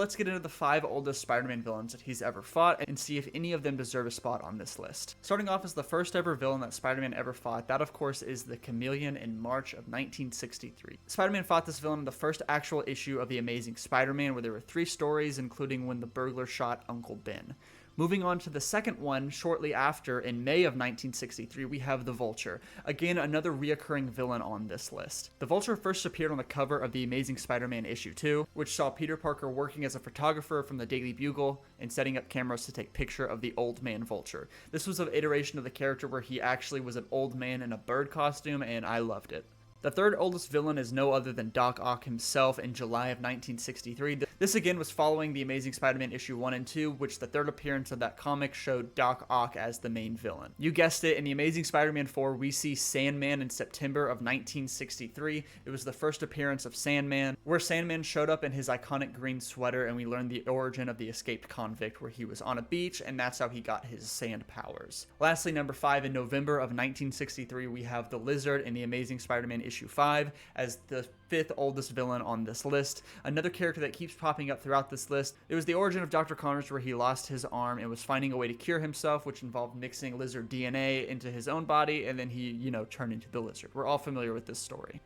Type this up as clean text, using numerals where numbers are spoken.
Let's get into the 5 oldest Spider-Man villains that he's ever fought and see if any of them deserve a spot on this list. Starting off as the first ever villain that Spider-Man ever fought, that of course is the Chameleon in March of 1963. Spider-Man fought this villain in the first actual issue of The Amazing Spider-Man, where there were 3 stories, including when the burglar shot Uncle Ben. Moving on to the second one, shortly after, in May of 1963, we have the Vulture. Again, another reoccurring villain on this list. The Vulture first appeared on the cover of The Amazing Spider-Man issue 2, which saw Peter Parker working as a photographer from the Daily Bugle and setting up cameras to take picture of the Old Man Vulture. This was an iteration of the character where he actually was an old man in a bird costume, and I loved it. The third oldest villain is no other than Doc Ock himself in July of 1963. This again was following The Amazing Spider-Man issue 1 and 2, which the third appearance of that comic showed Doc Ock as the main villain. You guessed it, in The Amazing Spider-Man 4, we see Sandman in September of 1963. It was the first appearance of Sandman, where Sandman showed up in his iconic green sweater, and we learned the origin of the escaped convict, where he was on a beach, and that's how he got his sand powers. Lastly, number 5, in November of 1963, we have the Lizard in The Amazing Spider-Man issue 5 as the 5th oldest villain on this list. Another character that keeps popping up throughout this list. It was the origin of Dr. Connors, where he lost his arm and was finding a way to cure himself, which involved mixing lizard DNA into his own body, and then he, turned into the lizard. We're all familiar with this story.